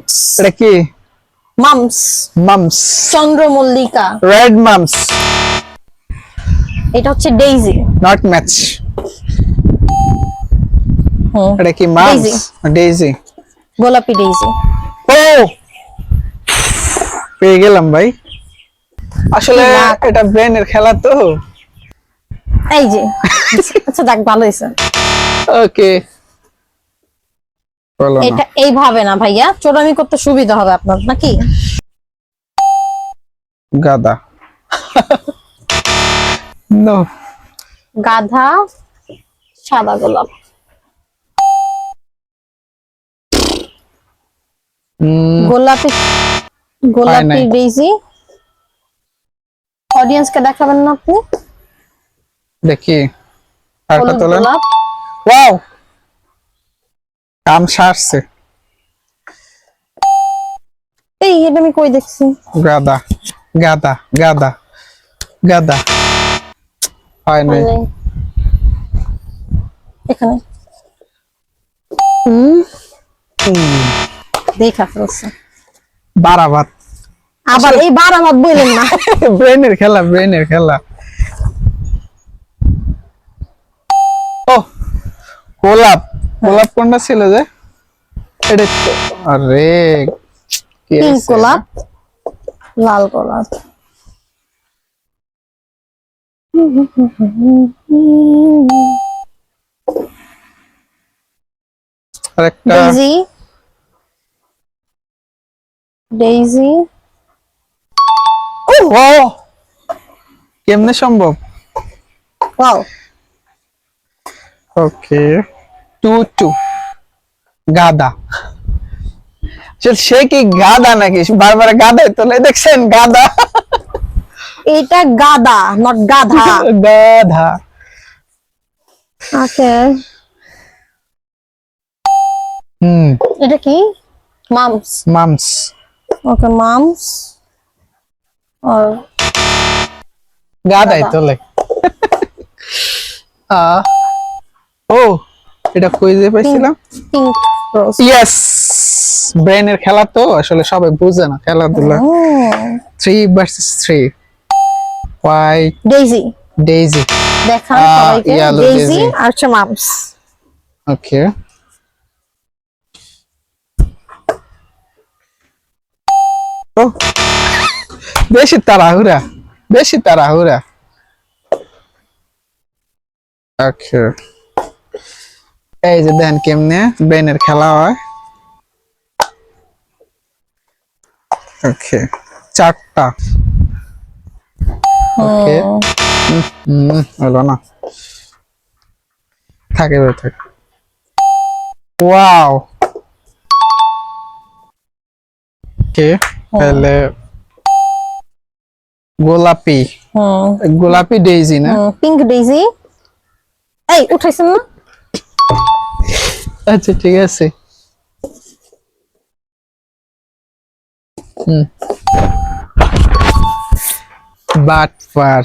Mum's. এটা কি? Mums. Mums. চন্দ্রমল্লিকা। Red mums. এটা হচ্ছে ডেইজি। Not match. হুম, এটা কি মামস? ডেইজি। ডেইজি। গোলাপি ডেইজি। ও পেয়ে গেলাম ভাই। আসলে কি লাক। এটা ব্রেনের খেলা তো। এই যে আচ্ছা দেখ ভালো হয়েছে। ওকে বলো না। এটা এইভাবে না ভাইয়া, চোরামি করতে সুবিধা হবে আপনার নাকি? গাদা। নো। গাধা। সাদা গোলাপ। গোলাপি। গোলাপি নাই। ডেইজি। অডিয়েন্সকে দেখাবেন না আপনি? দেখি আরেকটা হলুদ তোলেন। গোলাপ। ওয়াও কাম সারছে। এই এটা আমি কই দেখছি? গাদা গাদা গাদা গাদা। হয় নাই। এখানে দেখা ফেলছে। বারাবাত। আবার এই বারাবাদ বললেন না। ব্রেনের খেলা, ব্রেনের খেলা। ও গোলাপ। গোলাপ কোনটা ছিল যে? এটা আরে কি পিঙ্ক হইছে গোলাপ। লাল গোলাপ। আরেকটা। ডেইজি। ডেইজি। ও কেমনে সম্ভব? ওয়াও। ওকে টু টু গাদা। সে কি গাদা নাকি বারবার গাদাই তোলে দেখছেন? গাদা। এটা গাদা নট গাধা। গাধা। ওকে। হুম এটা কি? মামস। মামস। ওকে মামস। আর গাদাই গাদা। তোলে। আ ও এটা কই যে পাইছিলাম? পিঙ্ক রোজ। ইয়েস ব্রেনের খেলা তো আসলে সবাই বুঝে না খেলাধুলা। 3 ভার্সেস 3 হোয়াইট ডেইজি। ডেইজি। দেখান সবাইকে। yellow daisy daisy. আর হচ্ছে মামস। ওকে ও বেশি তাড়াহুড়া, বেশি তাড়াহুড়া। ওকে এই যে দেন কেমনে ব্রেনের খেলা হয়। ওকে চারটা। ওকে হলো না, থাকে এবার থাকে। ওয়াও ওকে তাহলে গোলাপি। গোলাপি ডেইজি না? Pink daisy. এই উঠাইছেন না? আচ্ছা ঠিক আছে। বাটপার।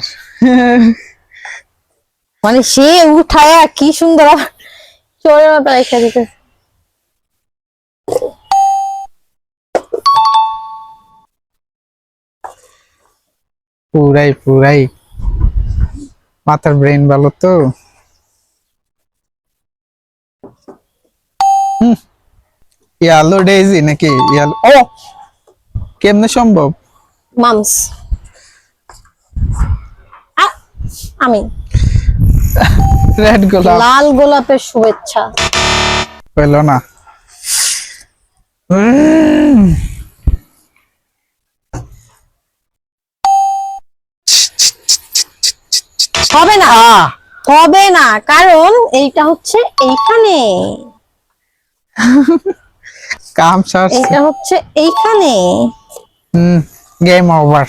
মানে সে উঠায়া কি সুন্দর চোরের মতো রেখে দিতে। পুরাই পুরাই মাথার ব্রেন ভালো তো। ইয়ালো ডেইজি নাকি? ইয়ালো ও কেমনে সম্ভব? মামস। আমি রেড গোলাপ লাল গোলাপের শুভেচ্ছা। পেলো না। হবে না, হবে না, কারণ এইটা হচ্ছে এইখানে, কাম সারছে। এইটা হচ্ছে এইখানে। Game over.